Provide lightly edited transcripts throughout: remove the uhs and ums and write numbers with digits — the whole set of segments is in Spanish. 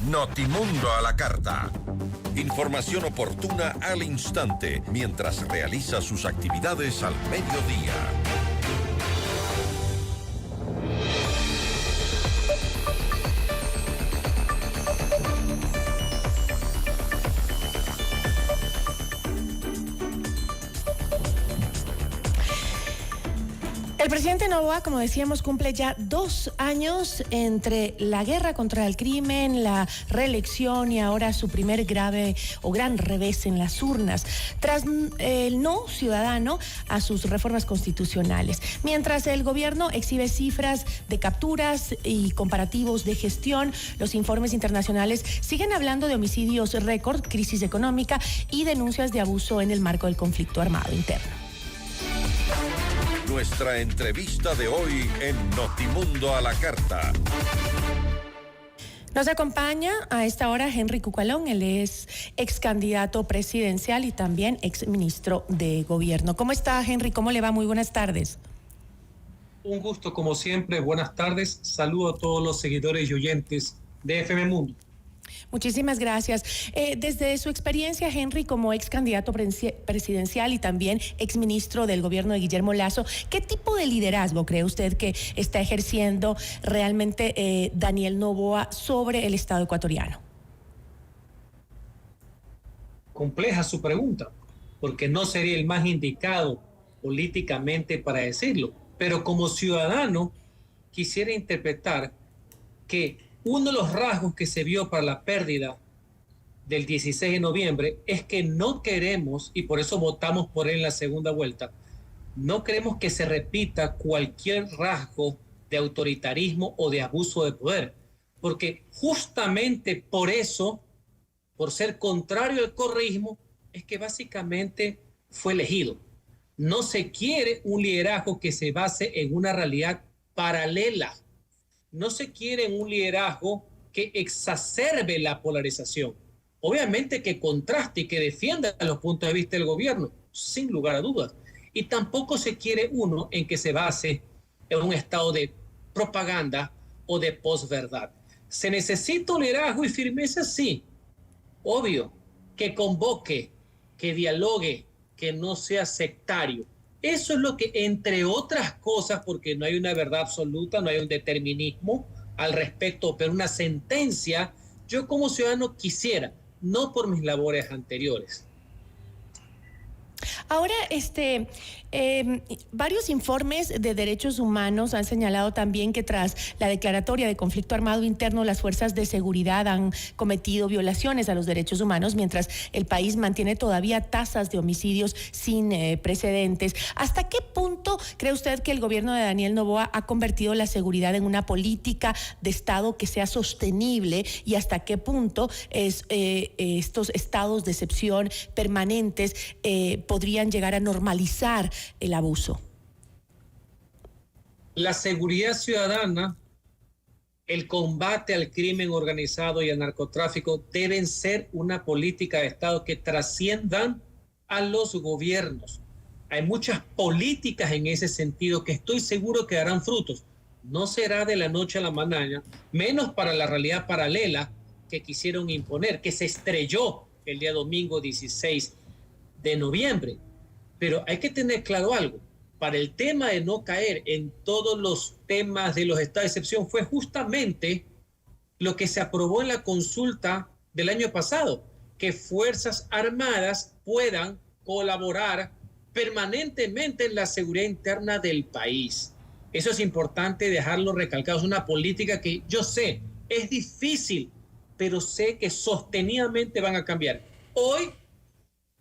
Notimundo a la carta. Información oportuna al instante mientras realiza sus actividades al mediodía. El presidente Noboa, como decíamos, cumple ya 2 años entre la guerra contra el crimen, la reelección y ahora su primer grave o gran revés en las urnas, tras el no ciudadano a sus reformas constitucionales. Mientras el gobierno exhibe cifras de capturas y comparativos de gestión, los informes internacionales siguen hablando de homicidios récord, crisis económica y denuncias de abuso en el marco del conflicto armado interno. Nuestra entrevista de hoy en Notimundo a la carta. Nos acompaña a esta hora Henry Cucalón. Él es ex candidato presidencial y también ex ministro de gobierno. ¿Cómo está, Henry? ¿Cómo le va? Muy buenas tardes. Un gusto, como siempre. Buenas tardes. Saludo a todos los seguidores y oyentes de FM Mundo. Muchísimas gracias. Desde su experiencia, Henry, como ex candidato presidencial y también ex ministro del gobierno de Guillermo Lasso, ¿qué tipo de liderazgo cree usted que está ejerciendo realmente Daniel Noboa sobre el Estado ecuatoriano? Compleja su pregunta, porque no sería el más indicado políticamente para decirlo, pero como ciudadano quisiera interpretar que uno de los rasgos que se vio para la pérdida del 16 de noviembre es que no queremos, y por eso votamos por él en la segunda vuelta, no queremos que se repita cualquier rasgo de autoritarismo o de abuso de poder, porque justamente por eso, por ser contrario al correísmo, es que básicamente fue elegido. No se quiere un liderazgo que se base en una realidad paralela. No se quiere un liderazgo que exacerbe la polarización. Obviamente que contraste y que defienda los puntos de vista del gobierno, sin lugar a dudas. Y tampoco se quiere uno en que se base en un estado de propaganda o de posverdad. ¿Se necesita un liderazgo y firmeza? Sí. Obvio, que convoque, que dialogue, que no sea sectario. Eso es lo que, entre otras cosas, porque no hay una verdad absoluta, no hay un determinismo al respecto, pero una sentencia, yo como ciudadano quisiera, no por mis labores anteriores. Ahora, varios informes de derechos humanos han señalado también que tras la declaratoria de conflicto armado interno, las fuerzas de seguridad han cometido violaciones a los derechos humanos, mientras el país mantiene todavía tasas de homicidios sin precedentes. ¿Hasta qué punto cree usted que el gobierno de Daniel Noboa ha convertido la seguridad en una política de Estado que sea sostenible y hasta qué punto estos estados de excepción permanentes podrían llegar a normalizar el abuso? La seguridad ciudadana, el combate al crimen organizado y al narcotráfico deben ser una política de Estado que trasciendan a los gobiernos. Hay muchas políticas en ese sentido que estoy seguro que darán frutos. No será de la noche a la mañana, menos para la realidad paralela que quisieron imponer, que se estrelló el día domingo 16 de noviembre. Pero hay que tener claro algo. Para el tema de no caer en todos los temas de los estados de excepción fue justamente lo que se aprobó en la consulta del año pasado, que Fuerzas Armadas puedan colaborar permanentemente en la seguridad interna del país. Eso es importante dejarlo recalcado. Es una política que yo sé, es difícil, pero sé que sostenidamente van a cambiar. Hoy,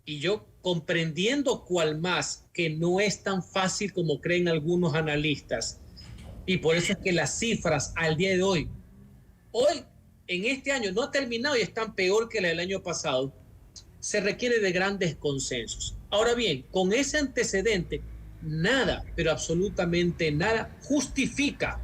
y yo comprendiendo cuál más, que no es tan fácil como creen algunos analistas, y por eso es que las cifras al día de hoy, en este año no ha terminado y están peor que la del año pasado, se requiere de grandes consensos. Ahora bien, con ese antecedente, nada, pero absolutamente nada, justifica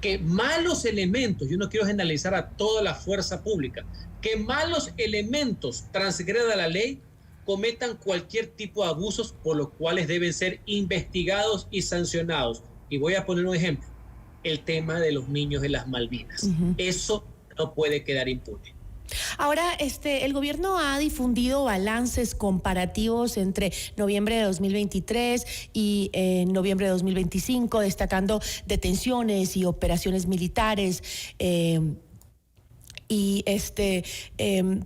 que malos elementos, yo no quiero generalizar a toda la fuerza pública, que malos elementos transgredan la ley, cometan cualquier tipo de abusos por los cuales deben ser investigados y sancionados. Y voy a poner un ejemplo, el tema de los niños de las Malvinas. Eso no puede quedar impune. Ahora, el gobierno ha difundido balances comparativos entre noviembre de 2023 y noviembre de 2025, destacando detenciones y operaciones militares. Y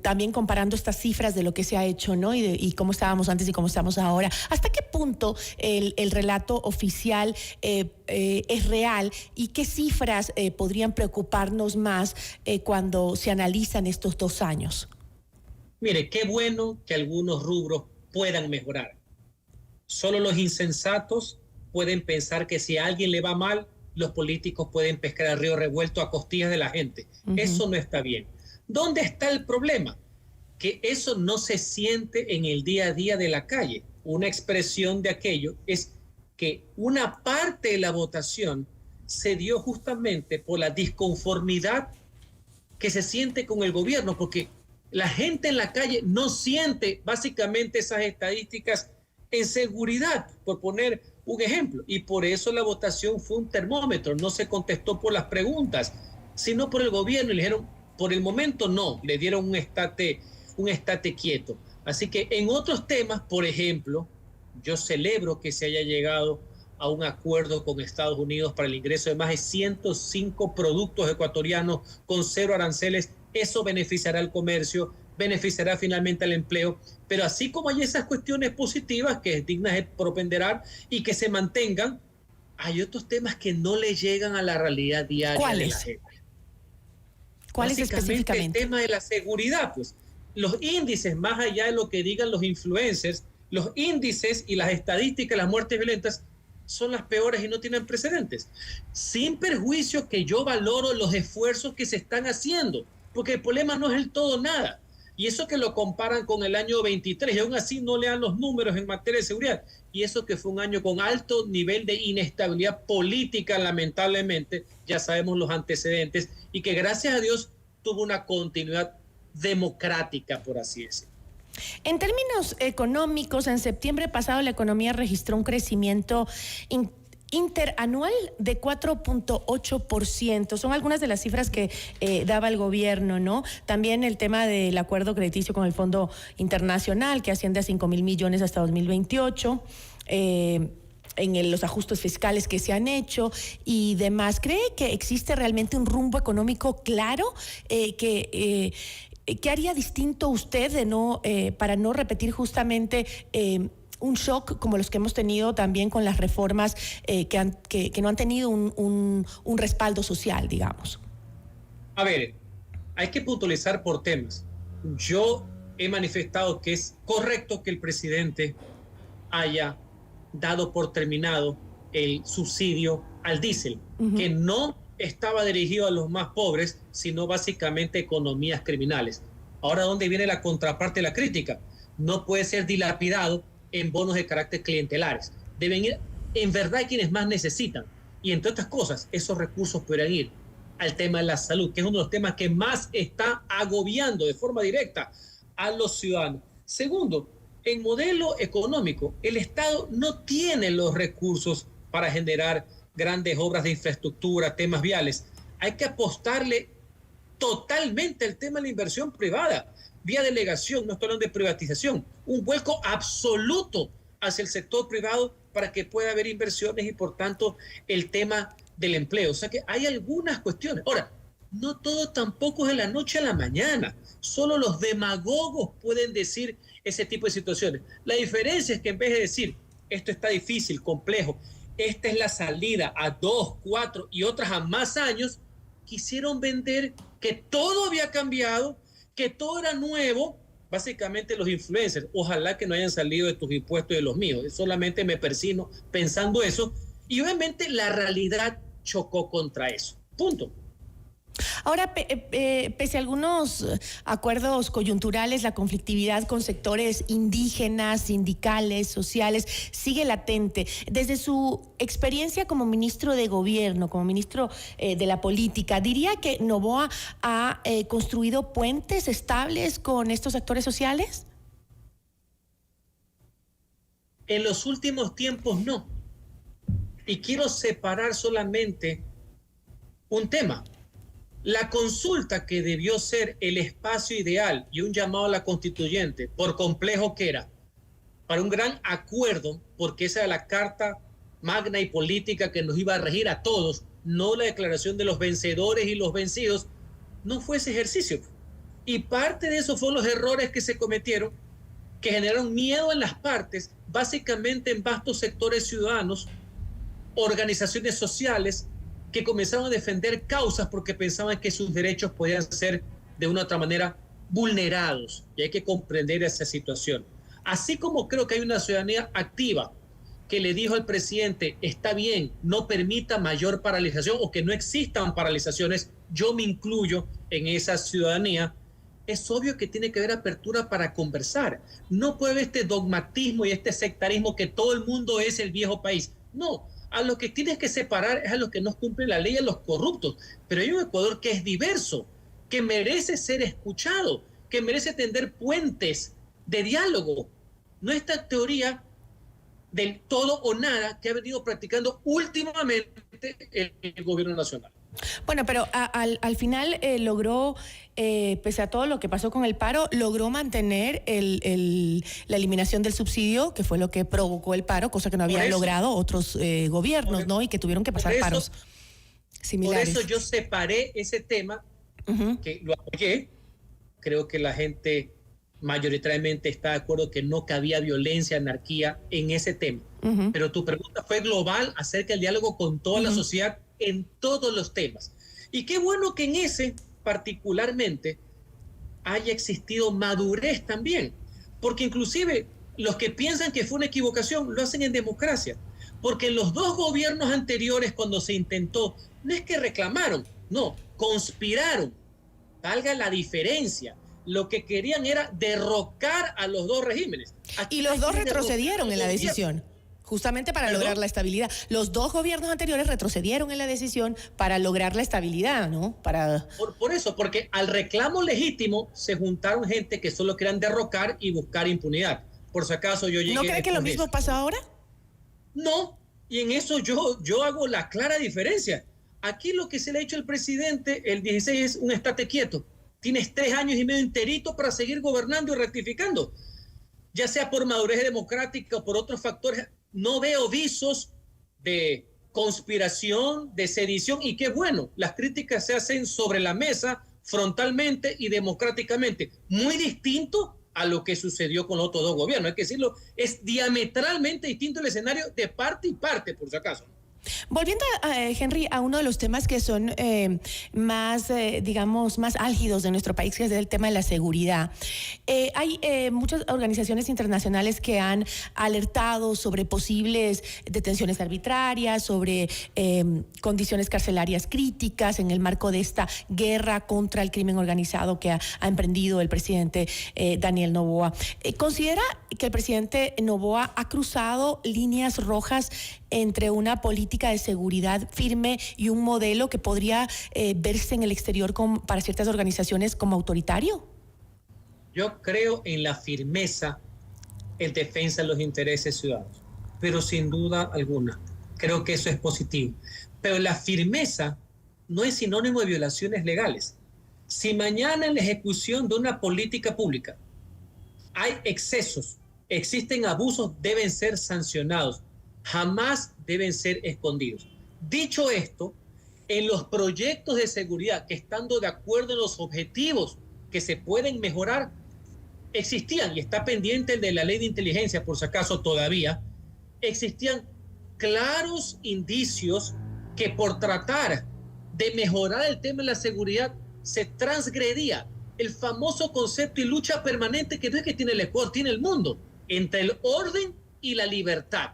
también comparando estas cifras de lo que se ha hecho, ¿no? Y cómo estábamos antes y cómo estamos ahora. ¿Hasta qué punto el relato oficial es real y qué cifras podrían preocuparnos más cuando se analizan estos 2 años? Mire, qué bueno que algunos rubros puedan mejorar. Solo los insensatos pueden pensar que si a alguien le va mal, los políticos pueden pescar el río revuelto a costillas de la gente. Eso no está bien. ¿Dónde está el problema? Que eso no se siente en el día a día de la calle. Una expresión de aquello es que una parte de la votación se dio justamente por la disconformidad que se siente con el gobierno, porque la gente en la calle no siente básicamente esas estadísticas en seguridad, por poner un ejemplo, y por eso la votación fue un termómetro, no se contestó por las preguntas, sino por el gobierno, y le dijeron, por el momento no, le dieron un estate quieto. Así que en otros temas, por ejemplo, yo celebro que se haya llegado a un acuerdo con Estados Unidos para el ingreso de más de 105 productos ecuatorianos con 0 aranceles. Eso beneficiará al comercio, beneficiará finalmente al empleo, pero así como hay esas cuestiones positivas que es dignas de proponderar y que se mantengan, hay otros temas que no le llegan a la realidad diaria de la gente. ¿Cuáles específicamente? El tema de la seguridad, pues los índices, más allá de lo que digan los influencers, los índices y las estadísticas de las muertes violentas son las peores y no tienen precedentes. Sin perjuicio que yo valoro los esfuerzos que se están haciendo, porque el problema no es el todo nada. Y eso que lo comparan con el año 23, y aún así no le dan los números en materia de seguridad. Y eso que fue un año con alto nivel de inestabilidad política, lamentablemente, ya sabemos los antecedentes, y que gracias a Dios tuvo una continuidad democrática, por así decirlo. En términos económicos, en septiembre pasado la economía registró un crecimiento interanual de 4.8%. Son algunas de las cifras que daba el gobierno, ¿no? También el tema del acuerdo crediticio con el Fondo Internacional, que asciende a 5.000 millones hasta 2028. En los ajustes fiscales que se han hecho y demás. ¿Cree que existe realmente un rumbo económico claro ¿qué haría distinto usted para no repetir justamente un shock como los que hemos tenido también con las reformas que no han tenido un respaldo social, digamos? A ver, hay que puntualizar por temas. Yo he manifestado que es correcto que el presidente haya dado por terminado el subsidio al diésel, que no estaba dirigido a los más pobres, sino básicamente economías criminales. Ahora, ¿dónde viene la contraparte de la crítica? No puede ser dilapidado en bonos de carácter clientelares. Deben ir en verdad a quienes más necesitan. Y entre otras cosas, esos recursos podrían ir al tema de la salud, que es uno de los temas que más está agobiando de forma directa a los ciudadanos. Segundo, en modelo económico, el Estado no tiene los recursos para generar grandes obras de infraestructura, temas viales. Hay que apostarle totalmente al tema de la inversión privada, vía delegación, no estoy hablando de privatización, un vuelco absoluto hacia el sector privado para que pueda haber inversiones y por tanto el tema del empleo. O sea que hay algunas cuestiones. Ahora, no todo tampoco es de la noche a la mañana. Solo los demagogos pueden decir ese tipo de situaciones. La diferencia es que en vez de decir esto está difícil, complejo, esta es la salida a 2, 4 y otras a más años, quisieron vender que todo había cambiado, que todo era nuevo. Básicamente los influencers, ojalá que no hayan salido de tus impuestos y de los míos. Solamente me persino pensando eso. Y obviamente la realidad chocó contra eso. Punto. Ahora, pese a algunos acuerdos coyunturales, la conflictividad con sectores indígenas, sindicales, sociales, sigue latente. Desde su experiencia como ministro de Gobierno, como ministro de la Política, ¿diría que Noboa ha construido puentes estables con estos actores sociales? En los últimos tiempos no. Y quiero separar solamente un tema. La consulta, que debió ser el espacio ideal y un llamado a la constituyente, por complejo que era, para un gran acuerdo, porque esa era la carta magna y política que nos iba a regir a todos, no la declaración de los vencedores y los vencidos, no fue ese ejercicio. Y parte de eso fueron los errores que se cometieron, que generaron miedo en las partes, básicamente en vastos sectores ciudadanos, organizaciones sociales, que comenzaron a defender causas porque pensaban que sus derechos podían ser de una u otra manera vulnerados, y hay que comprender esa situación. Así como creo que hay una ciudadanía activa que le dijo al presidente, está bien, no permita mayor paralización o que no existan paralizaciones, yo me incluyo en esa ciudadanía. Es obvio que tiene que haber apertura para conversar. No puede haber este dogmatismo y este sectarismo que todo el mundo es el viejo país. No, a los que tienes que separar es a los que no cumplen la ley, a los corruptos. Pero hay un Ecuador que es diverso, que merece ser escuchado, que merece tender puentes de diálogo. No esta teoría del todo o nada que ha venido practicando últimamente el gobierno nacional. Bueno, pero al final logró, pese a todo lo que pasó con el paro, logró mantener la eliminación del subsidio, que fue lo que provocó el paro, cosa que no habían logrado otros gobiernos, ¿no? Y que tuvieron que pasar paros similares. Por eso yo separé ese tema, que lo apoyé. Creo que la gente mayoritariamente está de acuerdo que no cabía violencia, anarquía en ese tema. Pero tu pregunta fue global acerca del diálogo con toda la sociedad en todos los temas. Y qué bueno que en ese particularmente haya existido madurez también, porque inclusive los que piensan que fue una equivocación lo hacen en democracia, porque en los dos gobiernos anteriores, cuando se intentó, no es que reclamaron, no, conspiraron. Valga la diferencia. Lo que querían era derrocar a los dos regímenes. Aquí y los dos retrocedieron en la decisión, justamente para lograr la estabilidad. Los dos gobiernos anteriores retrocedieron en la decisión para lograr la estabilidad, ¿no? Por eso, porque al reclamo legítimo se juntaron gente que solo querían derrocar y buscar impunidad. Por si acaso yo llegué... ¿No cree que lo mismo pasa ahora? No, y en eso yo hago la clara diferencia. Aquí lo que se le ha hecho al presidente el 16 es un estate quieto. Tienes 3 años y medio enterito para seguir gobernando y rectificando. Ya sea por madurez democrática o por otros factores, no veo visos de conspiración, de sedición, y qué bueno, las críticas se hacen sobre la mesa, frontalmente y democráticamente. Muy distinto a lo que sucedió con los otros dos gobiernos. Hay que decirlo, es diametralmente distinto el escenario de parte y parte, por si acaso. Volviendo, Henry, a uno de los temas que son más, digamos, más álgidos de nuestro país, que es el tema de la seguridad. Hay muchas organizaciones internacionales que han alertado sobre posibles detenciones arbitrarias, sobre condiciones carcelarias críticas en el marco de esta guerra contra el crimen organizado que ha emprendido el presidente Daniel Noboa. ¿Considera que el presidente Noboa ha cruzado líneas rojas entre una política de seguridad firme y un modelo que podría verse en el exterior para ciertas organizaciones como autoritario? Yo creo en la firmeza en defensa de los intereses ciudadanos, pero sin duda alguna, creo que eso es positivo. Pero la firmeza no es sinónimo de violaciones legales. Si mañana en la ejecución de una política pública hay excesos, existen abusos, deben ser sancionados. Jamás deben ser escondidos. Dicho esto, en los proyectos de seguridad que, estando de acuerdo en los objetivos que se pueden mejorar, existían, y está pendiente el de la ley de inteligencia, por si acaso todavía, existían claros indicios que por tratar de mejorar el tema de la seguridad se transgredía el famoso concepto y lucha permanente que no es que tiene el Ecuador, tiene el mundo, entre el orden y la libertad.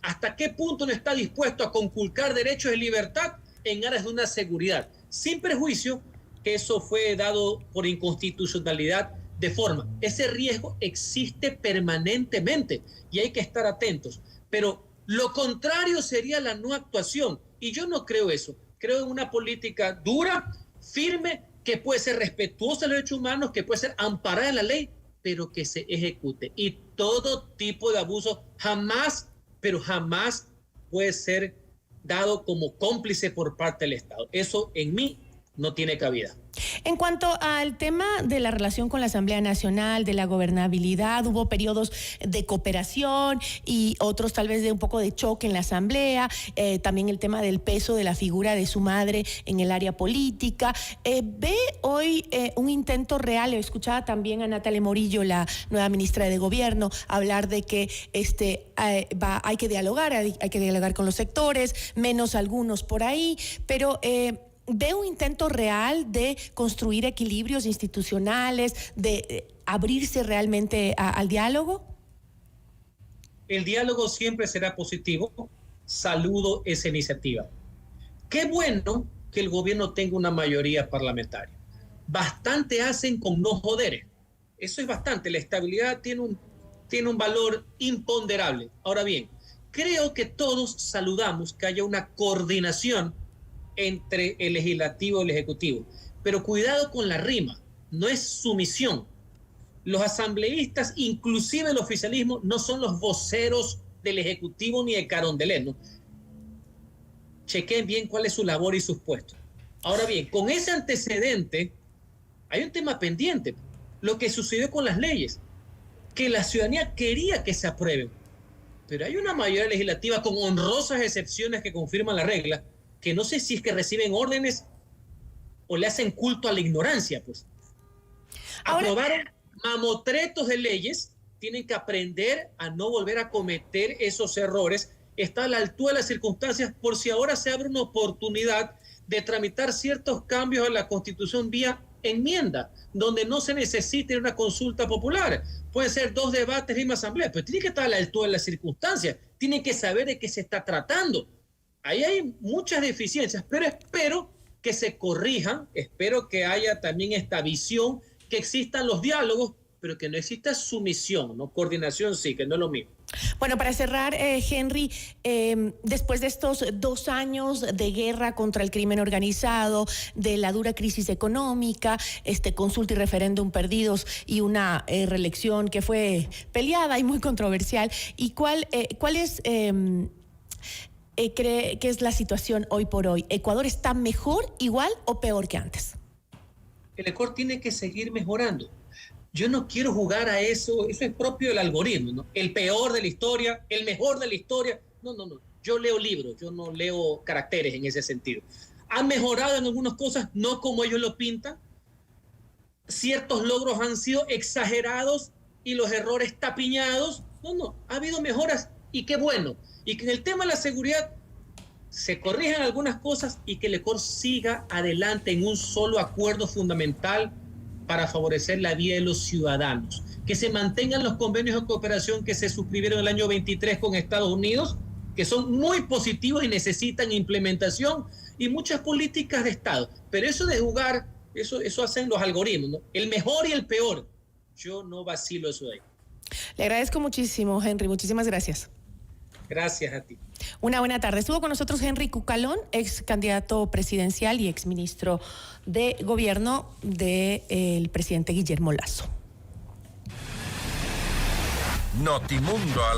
¿Hasta qué punto no está dispuesto a conculcar derechos de libertad en aras de una seguridad? Sin prejuicio que eso fue dado por inconstitucionalidad de forma. Ese riesgo existe permanentemente y hay que estar atentos. Pero lo contrario sería la no actuación. Y yo no creo eso. Creo en una política dura, firme, que puede ser respetuosa de los derechos humanos, que puede ser amparada en la ley, pero que se ejecute. Y todo tipo de abuso jamás, pero jamás puede ser dado como cómplice por parte del Estado. Eso en mí no tiene cabida. En cuanto al tema de la relación con la Asamblea Nacional, de la gobernabilidad, hubo periodos de cooperación y otros tal vez de un poco de choque en la Asamblea, también el tema del peso de la figura de su madre en el área política. ¿Ve hoy un intento real? Escuchaba también a Natalia Morillo, la nueva ministra de Gobierno, hablar de que hay que dialogar con los sectores, menos algunos por ahí, pero ¿ve un intento real de construir equilibrios institucionales, de abrirse realmente al diálogo? El diálogo siempre será positivo. Saludo esa iniciativa. Qué bueno que el gobierno tenga una mayoría parlamentaria. Bastante hacen con no joder. Eso es bastante. La estabilidad tiene un valor imponderable. Ahora bien, creo que todos saludamos que haya una coordinación entre el legislativo y el ejecutivo. Pero cuidado con la rima, no es sumisión. Los asambleístas, inclusive el oficialismo, no son los voceros del ejecutivo ni de Carondelet, ¿no? Chequen bien cuál es su labor y sus puestos. Ahora bien, con ese antecedente, hay un tema pendiente. Lo que sucedió con las leyes, que la ciudadanía quería que se aprueben, pero hay una mayoría legislativa con honrosas excepciones que confirman la regla, que no sé si es que reciben órdenes o le hacen culto a la ignorancia, pues. Aprobaron mamotretos de leyes, tienen que aprender a no volver a cometer esos errores, está a la altura de las circunstancias por si ahora se abre una oportunidad de tramitar ciertos cambios a la Constitución vía enmienda, donde no se necesite una consulta popular. Pueden ser 2 debates en una asamblea, pero tiene que estar a la altura de las circunstancias, tienen que saber de qué se está tratando. Ahí hay muchas deficiencias, pero espero que se corrijan, espero que haya también esta visión, que existan los diálogos, pero que no exista sumisión, ¿no? Coordinación sí, que no es lo mismo. Bueno, para cerrar, Henry, después de estos 2 años de guerra contra el crimen organizado, de la dura crisis económica, consulta y referéndum perdidos y una reelección que fue peleada y muy controversial, ¿y cuál es... cree que es la situación hoy por hoy? ¿Ecuador está mejor, igual o peor que antes? El Ecuador tiene que seguir mejorando. Yo no quiero jugar a eso, eso es propio del algoritmo, ¿no? El peor de la historia, el mejor de la historia. No. Yo leo libros, yo no leo caracteres en ese sentido. Han mejorado en algunas cosas, no como ellos lo pintan. Ciertos logros han sido exagerados y los errores tapiñados. No, ha habido mejoras y qué bueno. Y que en el tema de la seguridad se corrijan algunas cosas y que el Ecuador siga adelante en un solo acuerdo fundamental para favorecer la vida de los ciudadanos. Que se mantengan los convenios de cooperación que se suscribieron el año 23 con Estados Unidos, que son muy positivos y necesitan implementación, y muchas políticas de Estado. Pero eso de jugar, eso hacen los algoritmos, ¿no? El mejor y el peor. Yo no vacilo eso de ahí. Le agradezco muchísimo, Henry. Muchísimas gracias. Gracias a ti. Una buena tarde. Estuvo con nosotros Henry Cucalón, ex candidato presidencial y ex ministro de Gobierno del presidente Guillermo Lasso. Notimundo